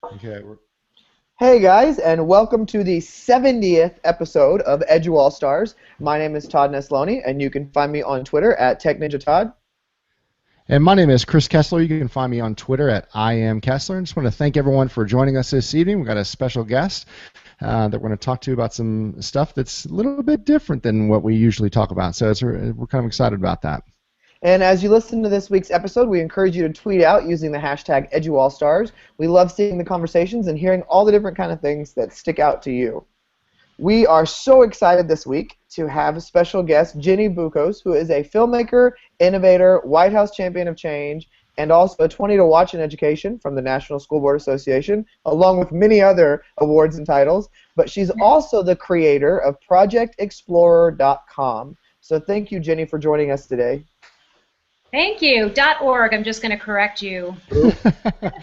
Okay. Hey guys, and welcome to the 70th episode of EduAllStars. My name is Todd Nesloni, and you can find me on Twitter at TechNinjaTodd. And my name is Chris Kessler. You can find me on Twitter at IamKessler. And just want to thank everyone for joining us this evening. We've got a special guest that we're going to talk to about some stuff that's a little bit different than what we usually talk about. So we're kind of excited about that. And as you listen to this week's episode, we encourage you to tweet out using the hashtag EduAllStars. We love seeing the conversations and hearing all the different kind of things that stick out to you. We are so excited this week to have a special guest, Jenny Buccos, who is a filmmaker, innovator, White House champion of change, and also a 20 to watch in education from the National School Board Association, along with many other awards and titles. But she's also the creator of ProjectExplorer.com. So thank you, Jenny, for joining us today. Thank you. .org. I'm just going to correct you.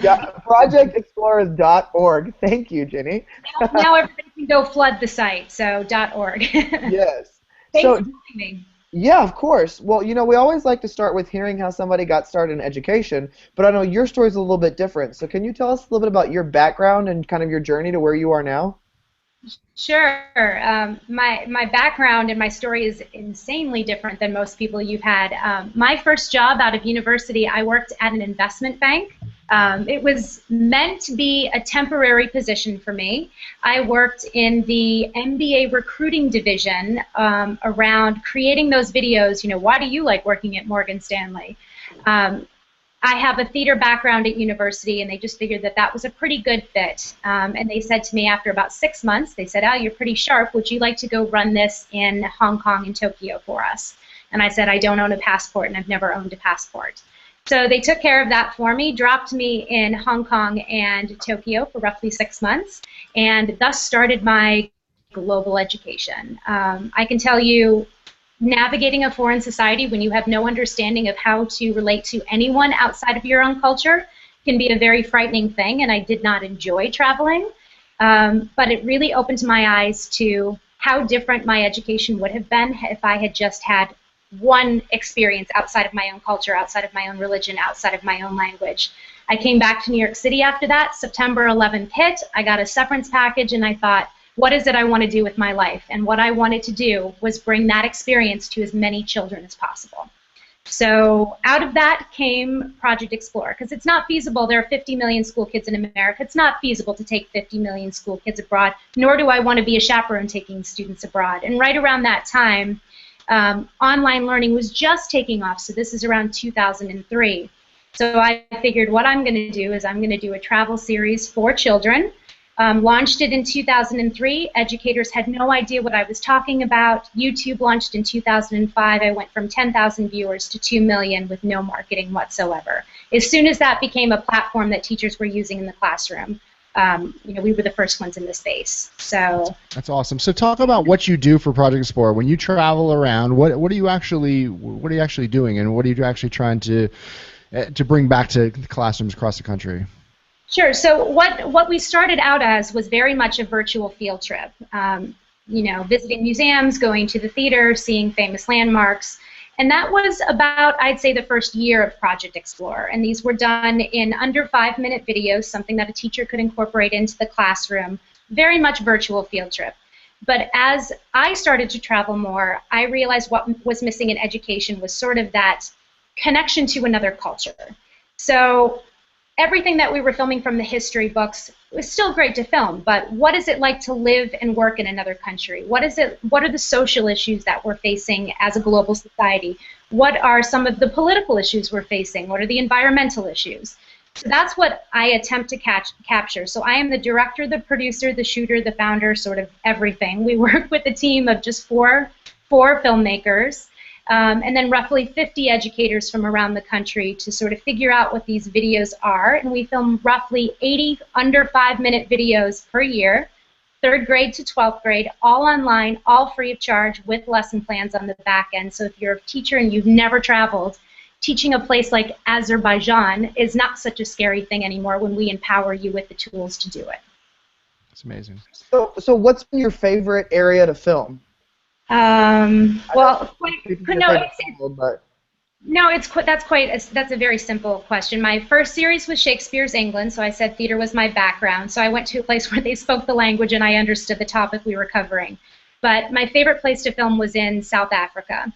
Yeah, ProjectExplorers.org. Thank you, Jenny. Now everybody can go flood the site, so .org. Yes. Thanks So, for having me. yeah, of course. Well, we always like to start with hearing how somebody got started in education, but I know your story is a little bit different. So can you tell us a little bit about your background and kind of your journey to where you are now? Sure. My background and my story is insanely different than most people you've had. My first job out of university, I worked at an investment bank. It was meant to be a temporary position for me. I worked in the MBA recruiting division around creating those videos. Why do you like working at Morgan Stanley? I have a theater background at university, and they just figured that that was a pretty good fit. And they said to me after about 6 months, they said, "Oh, you're pretty sharp. Would you like to go run this in Hong Kong and Tokyo for us?" And I said, "I don't own a passport, and I've never owned a passport." So they took care of that for me, dropped me in Hong Kong and Tokyo for roughly 6 months, and thus started my global education. I can tell you, navigating a foreign society when you have no understanding of how to relate to anyone outside of your own culture can be a very frightening thing, and I did not enjoy traveling. But it really opened my eyes to how different my education would have been if I had just had one experience outside of my own culture, outside of my own religion, outside of my own language. I came back to New York City after that. September 11th hit. I got a severance package, and I thought, what is it I want to do with my life? And what I wanted to do was bring that experience to as many children as possible. So out of that came Project Explorer, because it's not feasible. There are 50 million school kids in America. It's not feasible to take 50 million school kids abroad, nor do I want to be a chaperone taking students abroad. And right around that time, online learning was just taking off. So this is around 2003. So I figured what I'm going to do is I'm going to do a travel series for children. Launched it in 2003. Educators had no idea what I was talking about. YouTube launched in 2005. I went from 10,000 viewers to 2 million with no marketing whatsoever. As soon as that became a platform that teachers were using in the classroom, we were the first ones in the space. So That's awesome. So talk about what you do for Project Explorer. When you travel around, what are you actually doing, and what are you actually trying to bring back to classrooms across the country? Sure. So what we started out as was very much a virtual field trip. Visiting museums, going to the theater, seeing famous landmarks. And that was about, I'd say, the first year of Project Explorer. And these were done in under 5-minute videos, something that a teacher could incorporate into the classroom. Very much virtual field trip. But as I started to travel more, I realized what was missing in education was sort of that connection to another culture. So everything that we were filming from the history books was still great to film, but what is it like to live and work in another country? What are the social issues that we're facing as a global society? What are some of the political issues we're facing? What are the environmental issues? So that's what I attempt to capture. So I am the director, the producer, the shooter, the founder, sort of everything. We work with a team of just four filmmakers. And then roughly 50 educators from around the country to sort of figure out what these videos are. And we film roughly 80 under 5-minute videos per year, 3rd grade to 12th grade, all online, all free of charge, with lesson plans on the back end. So if you're a teacher and you've never traveled, teaching a place like Azerbaijan is not such a scary thing anymore when we empower you with the tools to do it. It's amazing. So what's been your favorite area to film? Well, no, No, that's a very simple question. My first series was Shakespeare's England, so I said theater was my background. So I went to a place where they spoke the language and I understood the topic we were covering. But my favorite place to film was in South Africa.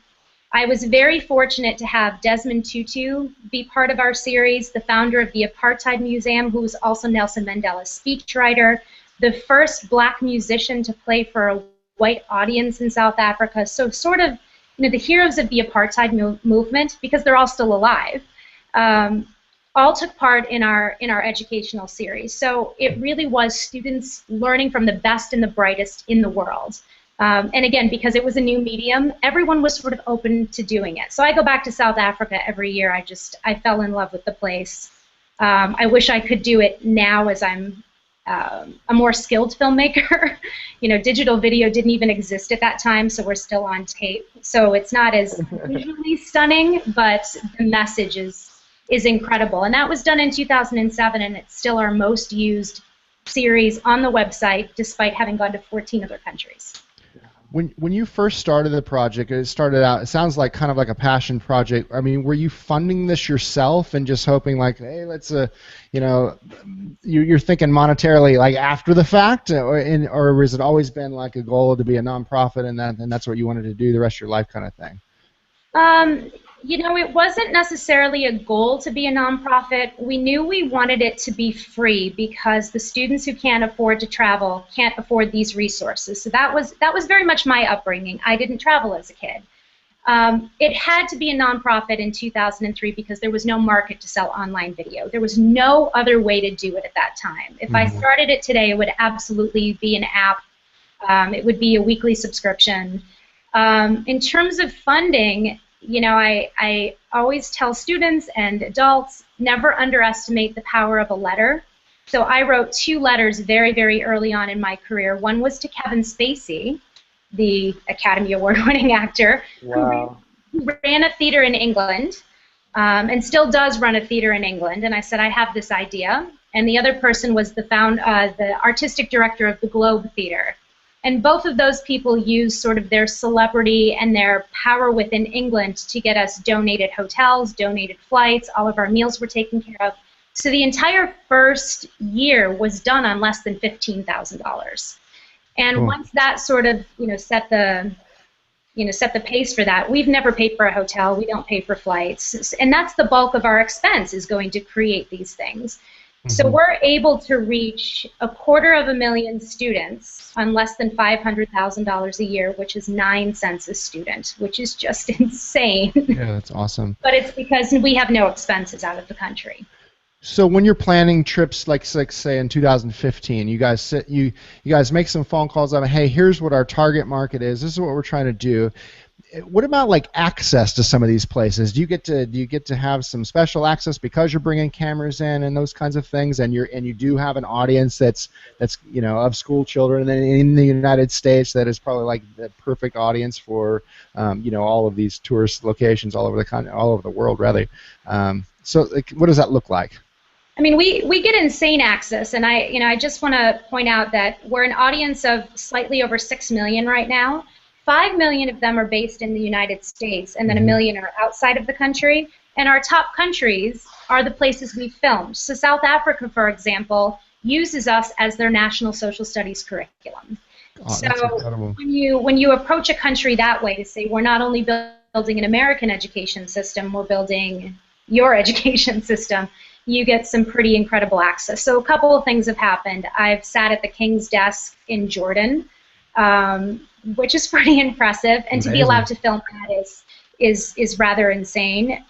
I was very fortunate to have Desmond Tutu be part of our series, the founder of the Apartheid Museum, who was also Nelson Mandela's speechwriter, the first black musician to play for a white audience in South Africa. So sort of, the heroes of the apartheid movement, because they're all still alive, all took part in our educational series. So it really was students learning from the best and the brightest in the world. And again, because it was a new medium, everyone was sort of open to doing it. So I go back to South Africa every year. I fell in love with the place. I wish I could do it now as I'm a more skilled filmmaker. Digital video didn't even exist at that time, so we're still on tape. So it's not as visually stunning, but the message is incredible. And that was done in 2007, and it's still our most used series on the website, despite having gone to 14 other countries. When you first started the project, it sounds like kind of like a passion project. I mean, were you funding this yourself and just hoping like, hey, let's, you're thinking monetarily like after the fact, or has it always been like a goal to be a nonprofit and that's what you wanted to do the rest of your life kind of thing? It wasn't necessarily a goal to be a nonprofit. We knew we wanted it to be free because the students who can't afford to travel can't afford these resources. So that was very much my upbringing. I didn't travel as a kid. It had to be a nonprofit in 2003 because there was no market to sell online video. There was no other way to do it at that time. If I started it today, it would absolutely be an app. It would be a weekly subscription. In terms of funding, I always tell students and adults, never underestimate the power of a letter. So I wrote 2 letters very, very early on in my career. One was to Kevin Spacey, the Academy Award-winning actor, wow, who ran a theater in England and still does run a theater in England. And I said, I have this idea. And the other person was the artistic director of the Globe Theater. And both of those people used sort of their celebrity and their power within England to get us donated hotels, donated flights, all of our meals were taken care of. So the entire first year was done on less than $15,000. And once that sort of, set the pace for that, we've never paid for a hotel, we don't pay for flights, and that's the bulk of our expense is going to create these things. So we're able to reach 250,000 students on less than $500,000 a year, which is 9 cents a student, which is just insane. Yeah, that's awesome. But it's because we have no expenses out of the country. So when you're planning trips, like say in 2015, you guys make some phone calls on, hey, here's what our target market is. This is what we're trying to do. What about like access to some of these places? Do you get to have some special access because you're bringing cameras in and those kinds of things, and you do have an audience that's of school children in the United States that is probably like the perfect audience for all of these tourist locations all over the world, rather. So like, what does that look like? I mean, we get insane access, and I just want to point out that we're an audience of slightly over 6 million right now. 5 million of them are based in the United States, and then 1 million are outside of the country. And our top countries are the places we've filmed. So South Africa, for example, uses us as their national social studies curriculum. Oh, that's incredible. When you approach a country that way to say, we're not only building an American education system, we're building your education system, you get some pretty incredible access. So a couple of things have happened. I've sat at the King's desk in Jordan, which is pretty impressive, and to be allowed to film that is rather insane.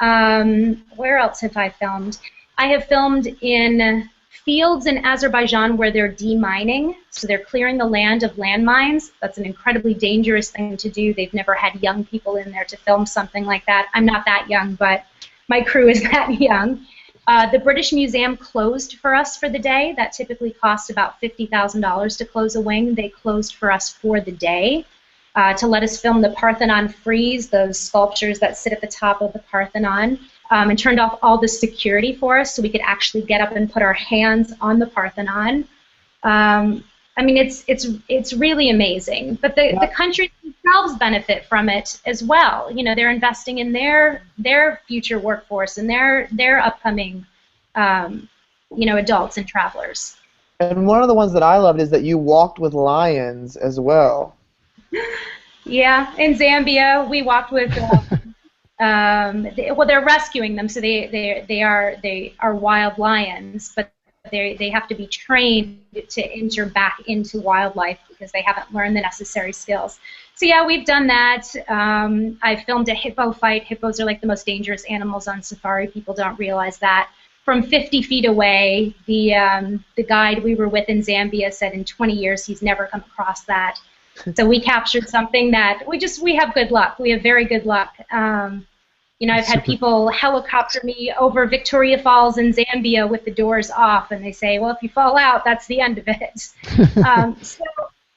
Where else have I filmed? I have filmed in fields in Azerbaijan where they're demining, so they're clearing the land of landmines. That's an incredibly dangerous thing to do. They've never had young people in there to film something like that. I'm not that young, but my crew is that young. The British Museum closed for us for the day. That typically costs about $50,000 to close a wing. They closed for us for the day to let us film the Parthenon frieze, those sculptures that sit at the top of the Parthenon, and turned off all the security for us so we could actually get up and put our hands on the Parthenon. I mean, it's really amazing. But the countries we themselves benefit from it as well. You know, they're investing in their future workforce and their upcoming, you know, adults and travelers. And one of the ones that I loved is that you walked with lions as well. Yeah, in Zambia, we walked with. Well, they're rescuing them, so they are wild lions, but they have to be trained to enter back into wildlife because they haven't learned the necessary skills. So yeah, we've done that. I filmed a hippo fight. Hippos are like the most dangerous animals on safari. People don't realize that. From 50 feet away, the guide we were with in Zambia said in 20 years he's never come across that. So we captured something that we have good luck. We have very good luck. You know, I've had people helicopter me over Victoria Falls in Zambia with the doors off, and they say, well, if you fall out, that's the end of it. So,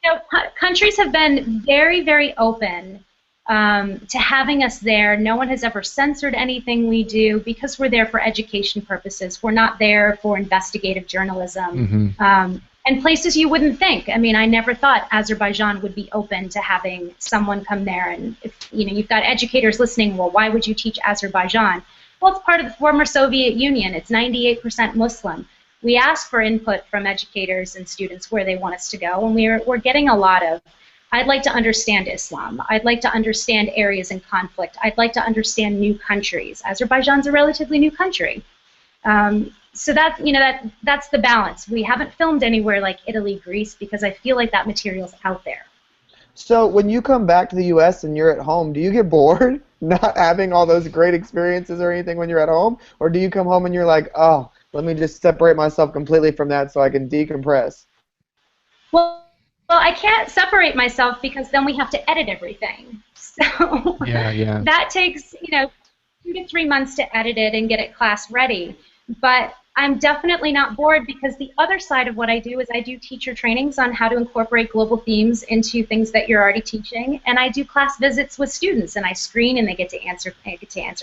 you know, countries have been very, very open to having us there. No one has ever censored anything we do because we're there for education purposes. We're not there for investigative journalism. Mm-hmm. And places you wouldn't think. I mean, I never thought Azerbaijan would be open to having someone come there. And if you know, you've got educators listening, well, why would you teach Azerbaijan? Well, it's part of the former Soviet Union. It's 98% Muslim. We ask for input from educators and students where they want us to go, and we're getting a lot of, I'd like to understand Islam. I'd like to understand areas in conflict. I'd like to understand new countries. Azerbaijan's a relatively new country. So that, you know, that's the balance. We haven't filmed anywhere like Italy, Greece, because I feel like that material's out there. So when you come back to the U.S. and you're at home, do you get bored not having all those great experiences or anything when you're at home? Or do you come home and you're like, oh, let me just separate myself completely from that so I can decompress? Well, I can't separate myself because then we have to edit everything. So yeah. That takes, you know, 2 to 3 months to edit it and get it class ready. But I'm definitely not bored because the other side of what I do is I do teacher trainings on how to incorporate global themes into things that you're already teaching, and I do class visits with students, and I screen, and they get to answer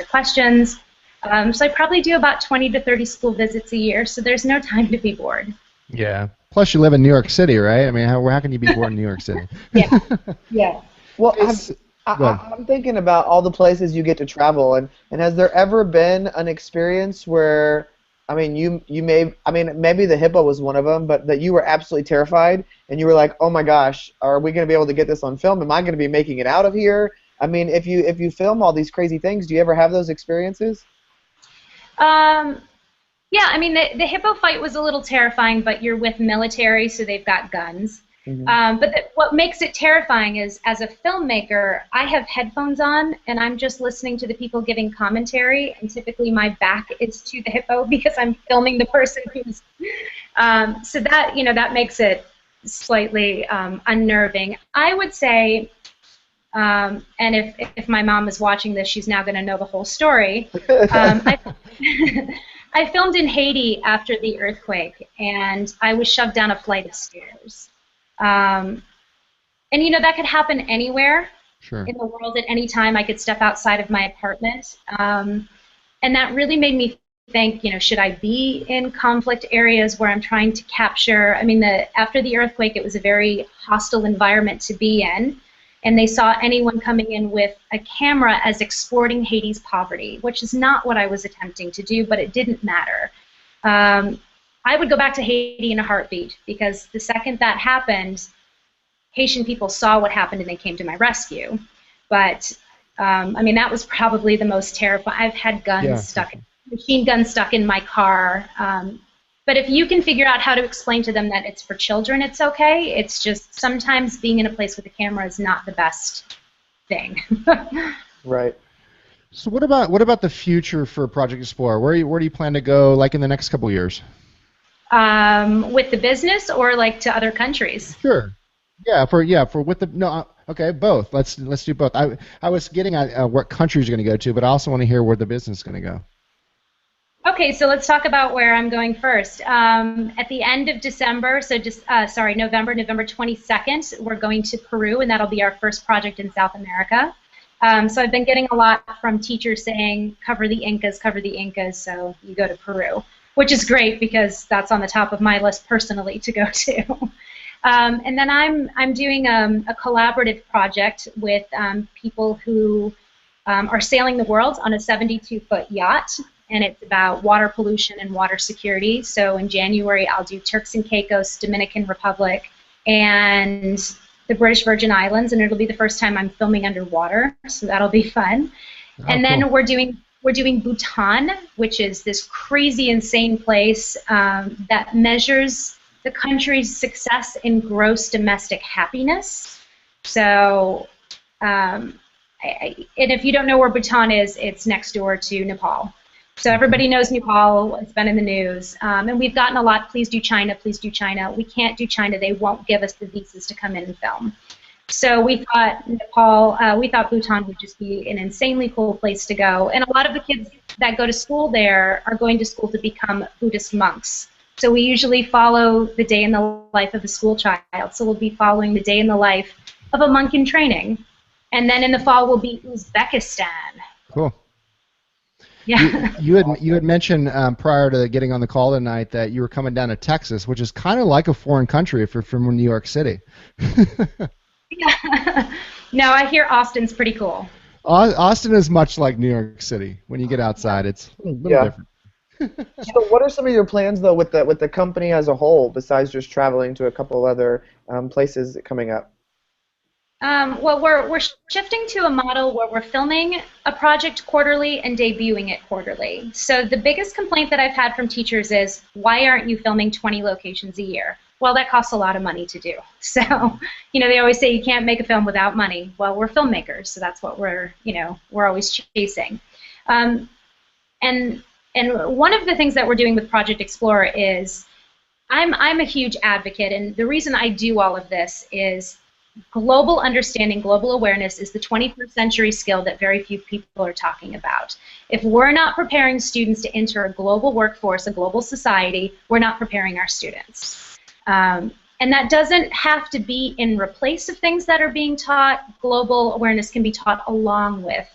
questions. So I probably do about 20 to 30 school visits a year, so there's no time to be bored. Yeah. Plus, you live in New York City, right? I mean, how can you be bored in New York City? Yeah. Well, I'm thinking about all the places you get to travel, and has there ever been an experience where, I mean, maybe the hippo was one of them, but that you were absolutely terrified, and you were like, oh my gosh, are we going to be able to get this on film? Am I going to be making it out of here? I mean, if you film all these crazy things, do you ever have those experiences? Yeah, I mean, the hippo fight was a little terrifying, but you're with military, so they've got guns. Mm-hmm. But what makes it terrifying is, as a filmmaker, I have headphones on, and I'm just listening to the people giving commentary, and typically my back is to the hippo because I'm filming the person who's... so that, you know, that makes it slightly unnerving. I would say, and if my mom is watching this, she's now going to know the whole story. I filmed in Haiti after the earthquake, and I was shoved down a flight of stairs. And, you know, that could happen anywhere in the world at any time. I could step outside of my apartment. And that really made me think, you know, should I be in conflict areas where I'm trying to capture? I mean, after the earthquake, it was a very hostile environment to be in. And they saw anyone coming in with a camera as exporting Haiti's poverty, which is not what I was attempting to do, but it didn't matter. I would go back to Haiti in a heartbeat because the second that happened, Haitian people saw what happened and they came to my rescue. But, I mean, that was probably the most terrifying. I've had machine guns stuck in my car. But if you can figure out how to explain to them that it's for children, it's okay. It's just sometimes being in a place with a camera is not the best thing. Right. So what about the future for Project Explorer? Where do you plan to go, like, in the next couple years? With the business or like to other countries? Sure. Okay, both. Let's do both. I was getting at what countries you're going to go to, but I also want to hear where the business is going to go. Okay, so let's talk about where I'm going first. At the end of December, November 22nd, we're going to Peru, and that'll be our first project in South America. So I've been getting a lot from teachers saying, cover the Incas, so you go to Peru, which is great because that's on the top of my list personally to go to. And then I'm doing a collaborative project with people who are sailing the world on a 72-foot yacht, and it's about water pollution and water security. So in January, I'll do Turks and Caicos, Dominican Republic, and the British Virgin Islands, and it'll be the first time I'm filming underwater, so that'll be fun. Oh, and then cool. we're doing Bhutan, which is this crazy, insane place that measures the country's success in gross domestic happiness. So, and if you don't know where Bhutan is, it's next door to Nepal. So everybody knows Nepal. It's been in the news. And we've gotten a lot, please do China, please do China. We can't do China. They won't give us the visas to come in and film. So we thought Nepal, we thought Bhutan would just be an insanely cool place to go. And a lot of the kids that go to school there are going to school to become Buddhist monks. So we usually follow the day in the life of a school child. So we'll be following the day in the life of a monk in training. And then in the fall we'll be Uzbekistan. Cool. Yeah. You had mentioned prior to getting on the call tonight that you were coming down to Texas, which is kind of like a foreign country if you're from New York City. Yeah. No, I hear Austin's pretty cool. Austin is much like New York City. When you get outside, it's a little different. So what are some of your plans, though, with the company as a whole, besides just traveling to a couple other places coming up? Well, we're shifting to a model where we're filming a project quarterly and debuting it quarterly. So the biggest complaint that I've had from teachers is, why aren't you filming 20 locations a year? Well, that costs a lot of money to do. So, they always say you can't make a film without money. Well, we're filmmakers, so that's what we're always chasing. And one of the things that we're doing with Project Explorer is, I'm a huge advocate, and the reason I do all of this is global understanding, global awareness is the 21st century skill that very few people are talking about. If we're not preparing students to enter a global workforce, a global society, we're not preparing our students. And that doesn't have to be in replace of things that are being taught. Global awareness can be taught along with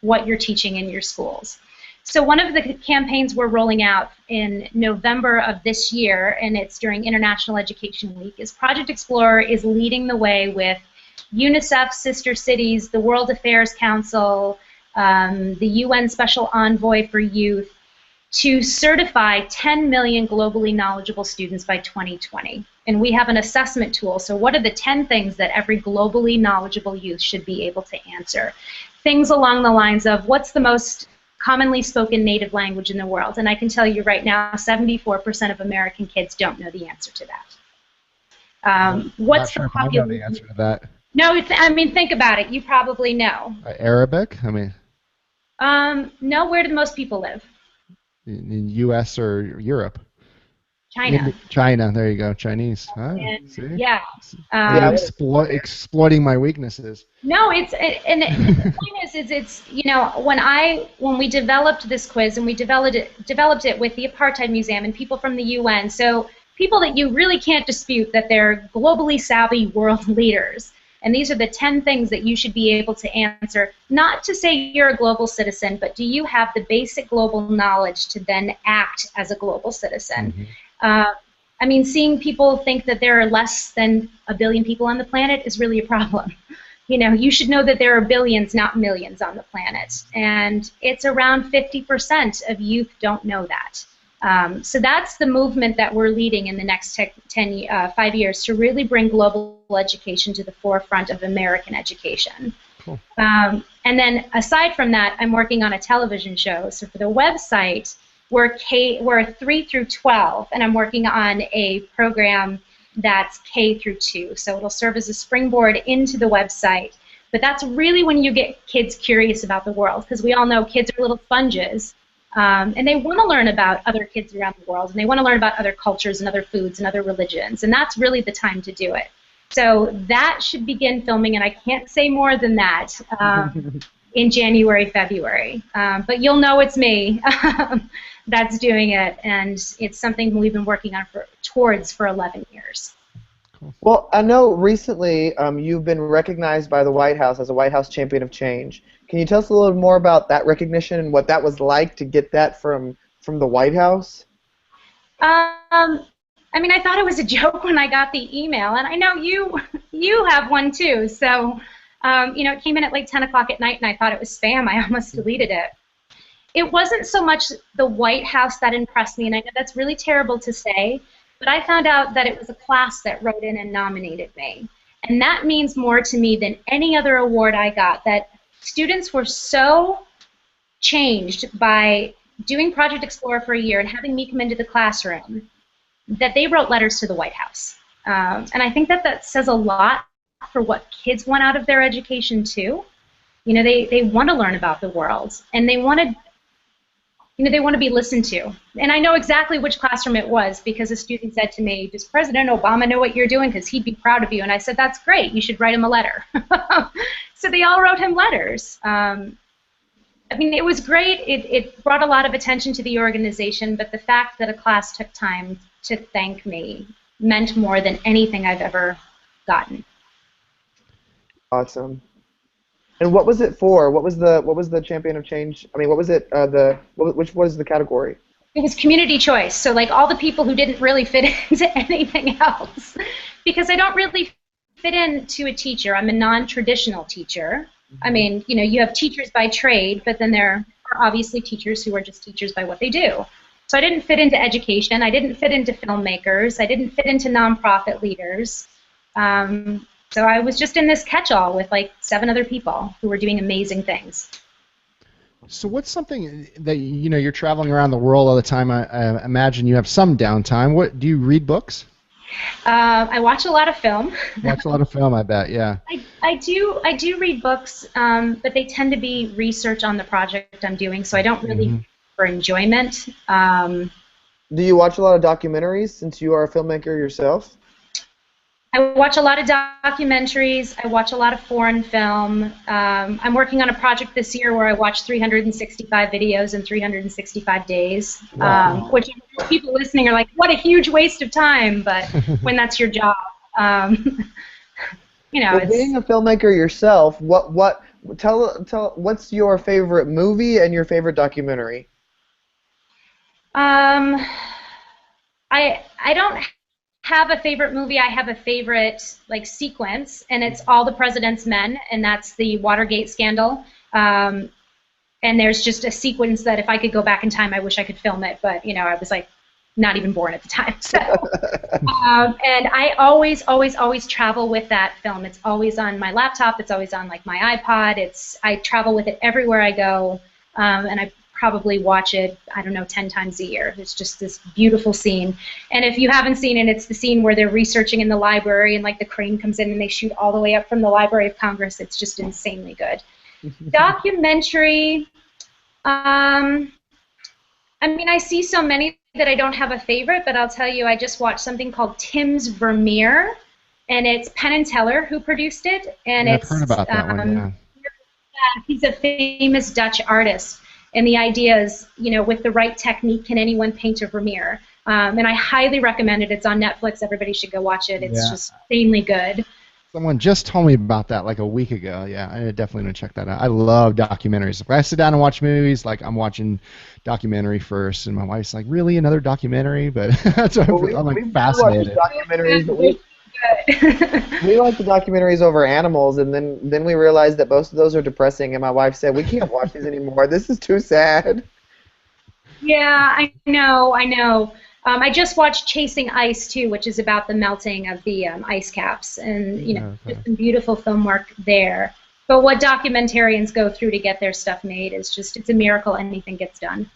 what you're teaching in your schools. So one of the campaigns we're rolling out in November of this year, and it's during International Education Week, is Project Explorer is leading the way with UNICEF, Sister Cities, the World Affairs Council, the UN Special Envoy for Youth, to certify 10 million globally knowledgeable students by 2020. And we have an assessment tool. So what are the 10 things that every globally knowledgeable youth should be able to answer? Things along the lines of, what's the most commonly spoken native language in the world? And I can tell you right now, 74% of American kids don't know the answer to that. What's the I know the answer to that. No, I mean, think about it. You probably know. Arabic? I mean. No, where do most people live? In U.S. or Europe? China. China, there you go, Chinese. Huh? See? Yeah. Exploiting my weaknesses. No, the point is it's when we developed this quiz, and we developed it with the Apartheid Museum and people from the UN, so people that you really can't dispute that they're globally savvy world leaders. And these are the 10 things that you should be able to answer, not to say you're a global citizen, but do you have the basic global knowledge to then act as a global citizen? Mm-hmm. I mean, seeing people think that there are less than a billion people on the planet is really a problem. You should know that there are billions, not millions, on the planet. And it's around 50% of youth don't know that. So that's the movement that we're leading in the next 5 years, to really bring global education to the forefront of American education. Cool. And then aside from that, I'm working on a television show. So for the website, we're 3 through 12, and I'm working on a program that's K through 2. So it'll serve as a springboard into the website. But that's really when you get kids curious about the world, because we all know kids are little sponges. And they want to learn about other kids around the world, and they want to learn about other cultures and other foods and other religions, and that's really the time to do it. So that should begin filming, and I can't say more than that, in January, February. But you'll know it's me that's doing it, and it's something we've been working on towards for 11 years. Well, I know recently you've been recognized by the White House as a White House Champion of Change. Can you tell us a little more about that recognition and what that was like to get that from the White House? I mean, I thought it was a joke when I got the email, and I know you have one too. So, it came in at like 10 o'clock at night, and I thought it was spam. I almost deleted it. It wasn't so much the White House that impressed me, and I know that's really terrible to say, but I found out that it was a class that wrote in and nominated me. And that means more to me than any other award I got, that students were so changed by doing Project Explorer for a year and having me come into the classroom that they wrote letters to the White House. And I think that that says a lot for what kids want out of their education too. They want to learn about the world, and they want to they want to be listened to. And I know exactly which classroom it was, because a student said to me, does President Obama know what you're doing? Because he'd be proud of you. And I said, that's great. You should write him a letter. So they all wrote him letters. I mean, it was great. It brought a lot of attention to the organization, but the fact that a class took time to thank me meant more than anything I've ever gotten. Awesome. And what was it for? What was the Champion of Change? I mean, what was it? What was the category? It was community choice. So like all the people who didn't really fit into anything else, because I don't really fit into a teacher. I'm a non-traditional teacher. I mean, you have teachers by trade, but then there are obviously teachers who are just teachers by what they do. So I didn't fit into education. I didn't fit into filmmakers. I didn't fit into nonprofit leaders. So I was just in this catch-all with like 7 other people who were doing amazing things. So what's something that, you're traveling around the world all the time. I imagine you have some downtime. What do you read books? I watch a lot of film. Watch a lot of film, I bet, yeah. I do read books, but they tend to be research on the project I'm doing, so I don't really read for enjoyment. Do you watch a lot of documentaries since you are a filmmaker yourself? I watch a lot of documentaries. I watch a lot of foreign film. I'm working on a project this year where I watch 365 videos in 365 days, Wow. Which people listening are like, what a huge waste of time, but when that's your job, Well, being a filmmaker yourself, tell what's your favorite movie and your favorite documentary? I don't have a favorite movie. I have a favorite sequence, and it's All the President's Men, and that's the Watergate scandal. And there's just a sequence that if I could go back in time, I wish I could film it, but I was not even born at the time. So, and I always travel with that film. It's always on my laptop. It's always on my iPod. I travel with it everywhere I go, and I probably watch it, 10 times a year. It's just this beautiful scene. And if you haven't seen it, it's the scene where they're researching in the library and the crane comes in and they shoot all the way up from the Library of Congress. It's just insanely good. Documentary, I see so many that I don't have a favorite, but I'll tell you, I just watched something called Tim's Vermeer, and it's Penn and Teller who produced it. And I've heard about that one, yeah. He's a famous Dutch artist. And the idea is, with the right technique, can anyone paint a Vermeer? And I highly recommend it. It's on Netflix. Everybody should go watch it. It's just insanely good. Someone just told me about that a week ago. Yeah, I definitely want to check that out. I love documentaries. If I sit down and watch movies, I'm watching documentary first, and my wife's like, really, another documentary? But that's I'm fascinated. We like the documentaries over animals, and then we realized that most of those are depressing, and my wife said, we can't watch these anymore. This is too sad. Yeah, I know. I just watched Chasing Ice, too, which is about the melting of the ice caps, and, there's some beautiful film work there. But what documentarians go through to get their stuff made is it's a miracle anything gets done.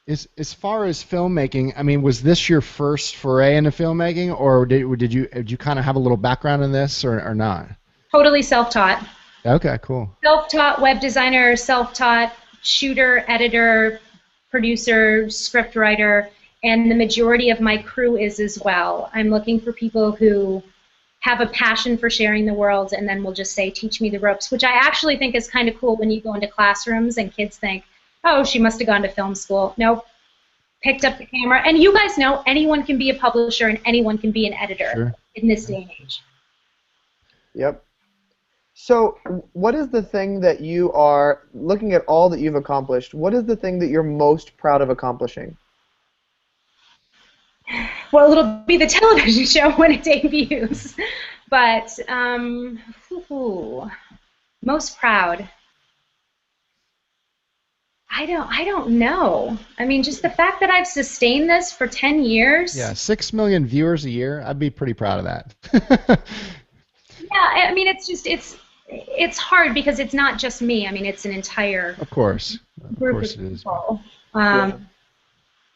As far as filmmaking, was this your first foray into filmmaking, or did you kind of have a little background in this, or not? Totally self-taught. Okay, cool. Self-taught web designer, self-taught shooter, editor, producer, script writer, and the majority of my crew is as well. I'm looking for people who have a passion for sharing the world, and then will just say, teach me the ropes, which I actually think is kind of cool when you go into classrooms and kids think, oh, she must have gone to film school. Nope. Picked up the camera. And you guys know anyone can be a publisher and anyone can be an editor in this day and age. Yep. So what is the thing that you are, looking at all that you've accomplished, what is the thing that you're most proud of accomplishing? Well, it'll be the television show when it debuts. But most proud. I don't know. I mean, just the fact that I've sustained this for 10 years. Yeah, 6 million viewers a year. I'd be pretty proud of that. Yeah, I mean, it's hard because it's not just me. I mean, it's an entire Of course. group of people.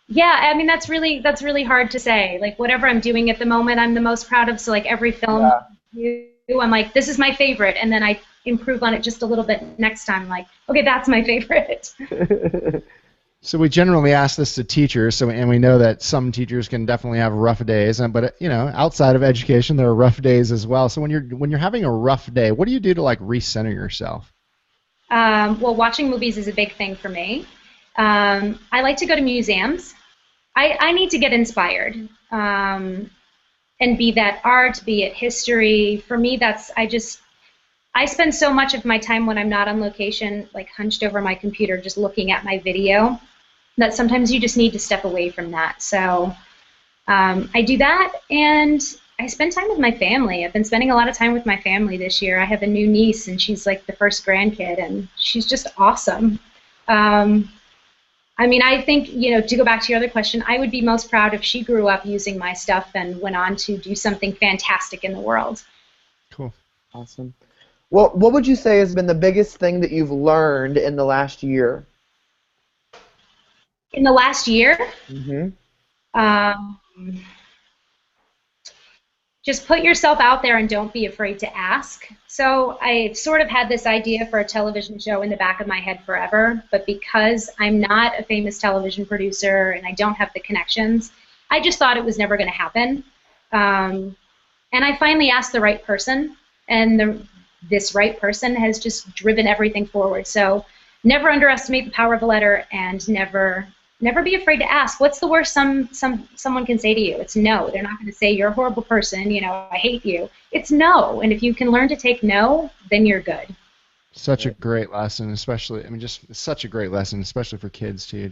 Yeah, I mean, that's really hard to say. Like, whatever I'm doing at the moment, I'm the most proud of. So, like, every film I do, I'm like, this is my favorite, and then I improve on it just a little bit next time. I'm like, okay, that's my favorite. So we generally ask this to teachers, and we know that some teachers can definitely have rough days, but outside of education, there are rough days as well. So when you're having a rough day, what do you do to like recenter yourself? Well, watching movies is a big thing for me. I like to go to museums. I need to get inspired, and be that art, be it history. For me, I spend so much of my time when I'm not on location, like hunched over my computer, just looking at my video, that sometimes you just need to step away from that. So I do that, and I spend time with my family. I've been spending a lot of time with my family this year. I have a new niece, and she's like the first grandkid, and she's just awesome. I mean, I think, to go back to your other question, I would be most proud if she grew up using my stuff and went on to do something fantastic in the world. Cool. Awesome. Well, what would you say has been the biggest thing that you've learned in the last year? In the last year? Mm-hmm. Just put yourself out there and don't be afraid to ask. So I sort of had this idea for a television show in the back of my head forever, but because I'm not a famous television producer and I don't have the connections, I just thought it was never going to happen. And I finally asked the right person, and this right person has just driven everything forward. So never underestimate the power of a letter, and never be afraid to ask. What's the worst someone can say to you? It's no. They're not going to say you're a horrible person, I hate you. It's no. And if you can learn to take no, then you're good. Such a great lesson, especially, just such a great lesson, especially for kids too.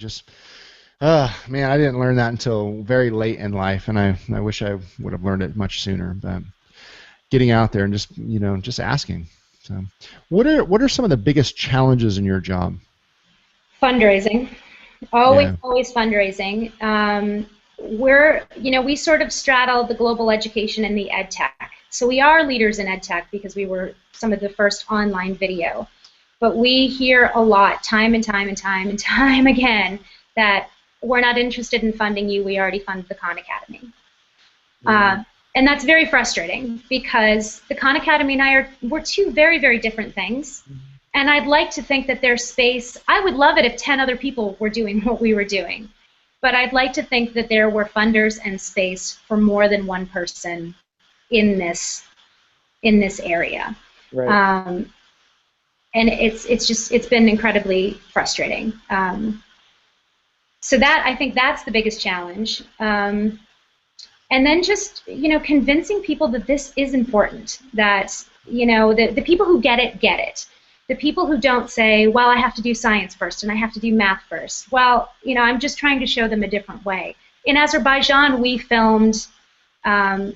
Man, I didn't learn that until very late in life, and I wish I would have learned it much sooner. But getting out there and just asking. So, what are some of the biggest challenges in your job? Fundraising. Always fundraising. We sort of straddle the global education and the ed tech. So we are leaders in ed tech because we were some of the first online video. But we hear a lot, time and time again, that we're not interested in funding you. We already funded the Khan Academy. Mm-hmm. And that's very frustrating because the Khan Academy and we're two very, very different things. Mm-hmm. And I'd like to think that there's space. I would love it if 10 other people were doing what we were doing. But I'd like to think that there were funders and space for more than one person in this area. Right. And it's been incredibly frustrating. So I think that's the biggest challenge. And then just, convincing people that this is important, that, the people who get it, get it. The people who don't say, well, I have to do science first and I have to do math first. Well, I'm just trying to show them a different way. In Azerbaijan, we filmed the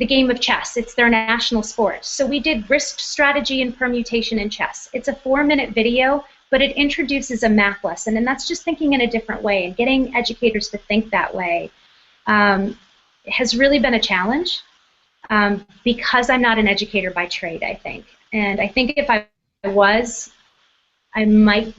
game of chess. It's their national sport. So we did risk, strategy, and permutation in chess. It's a 4-minute video, but it introduces a math lesson, and that's just thinking in a different way, and getting educators to think that way has really been a challenge because I'm not an educator by trade, I think. And I think if I was, I might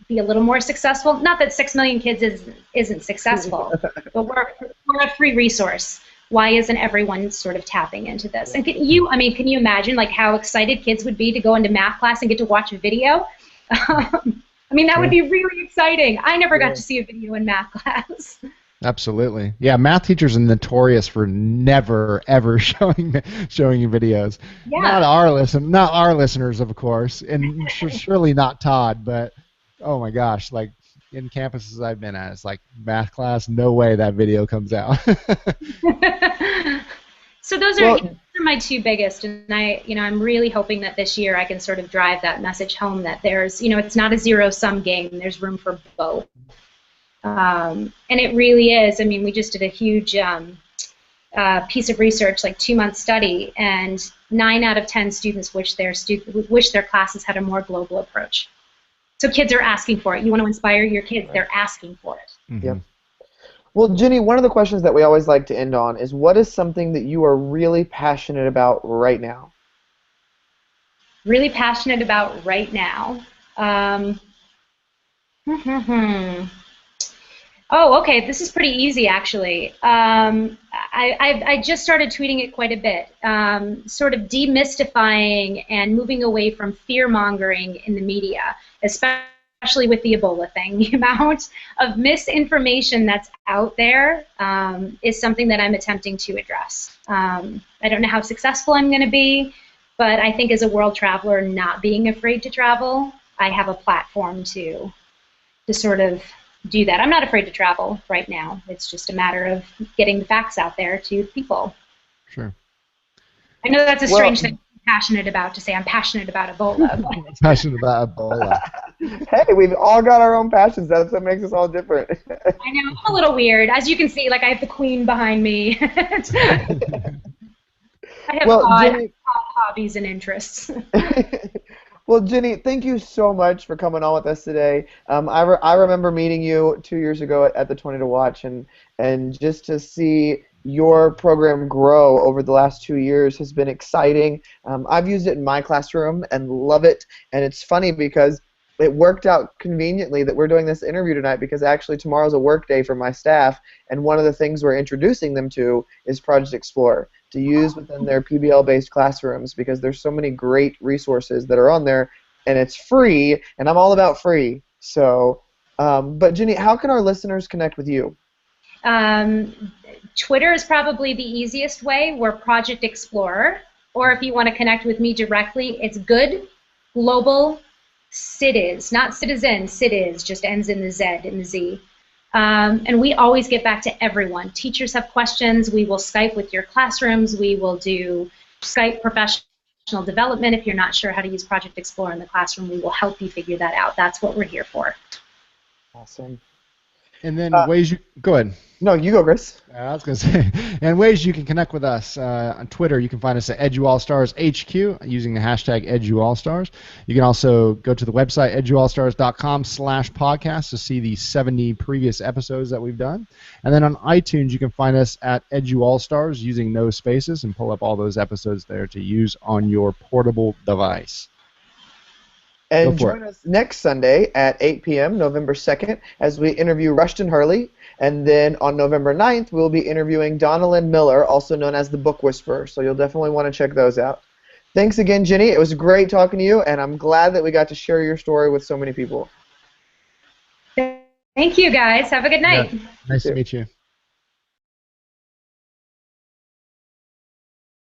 be a little more successful. Not that 6 million kids isn't successful, but we're a free resource. Why isn't everyone sort of tapping into this? And can you imagine like how excited kids would be to go into math class and get to watch a video? That would be really exciting. I never got to see a video in math class. Absolutely. Yeah, math teachers are notorious for never ever showing you videos. Yeah. Not our listeners, of course, and surely not Todd, but oh my gosh, like in campuses I've been at, it's like math class, no way that video comes out. So those are my two biggest, and I'm really hoping that this year I can sort of drive that message home that there's, it's not a zero-sum game. There's room for both. And it really is. I mean, we just did a huge piece of research, like 2-month study, and 9 out of 10 students wish their classes had a more global approach. So kids are asking for it. You want to inspire your kids, they're asking for it. Yep. Well, Ginny, one of the questions that we always like to end on is, what is something that you are really passionate about right now? Really passionate about right now? Oh, okay. This is pretty easy, actually. I just started tweeting it quite a bit, sort of demystifying and moving away from fear-mongering in the media, especially with the Ebola thing. The amount of misinformation that's out there is something that I'm attempting to address. I don't know how successful I'm going to be, but I think as a world traveler, not being afraid to travel, I have a platform to sort of do that. I'm not afraid to travel right now. It's just a matter of getting the facts out there to people. Sure. I know that's a strange thing to be passionate about, to say I'm passionate about Ebola. Passionate about Ebola. Hey, we've all got our own passions. That's what makes us all different. I know, I'm a little weird. As you can see, like, I have the Queen behind me. I have odd hobbies and interests. Well, Ginny, thank you so much for coming on with us today. I remember meeting you 2 years ago at the 20 to Watch, and just to see your program grow over the last 2 years has been exciting. I've used it in my classroom and love it, and it's funny because it worked out conveniently that we're doing this interview tonight, because actually tomorrow's a work day for my staff, and one of the things we're introducing them to is Project Explorer, to use within their PBL-based classrooms, because there's so many great resources that are on there, and it's free, and I'm all about free. So, but Ginny, how can our listeners connect with you? Twitter is probably the easiest way. We're Project Explorer, or if you want to connect with me directly, it's Good Global Cities, not citizen, cities, just ends in the Z, in the Z. And we always get back to everyone. Teachers have questions. We will Skype with your classrooms. We will do Skype professional development. If you're not sure how to use Project Explorer in the classroom, we will help you figure that out. That's what we're here for. Awesome. And then ways you go ahead. No, you go, Chris. I was going to say, and ways you can connect with us on Twitter. You can find us at EduAllStars HQ using the hashtag EduAllStars. You can also go to the website eduallstars.com/podcast to see the 70 previous episodes that we've done. And then on iTunes, you can find us at EduAllStars using no spaces and pull up all those episodes there to use on your portable device. And join us next Sunday at 8 p.m., November 2nd, as we interview Rushton Hurley. And then on November 9th, we'll be interviewing Donalyn Miller, also known as the Book Whisperer. So you'll definitely want to check those out. Thanks again, Ginny. It was great talking to you, and I'm glad that we got to share your story with so many people. Thank you, guys. Have a good night. Yeah. Nice to meet you.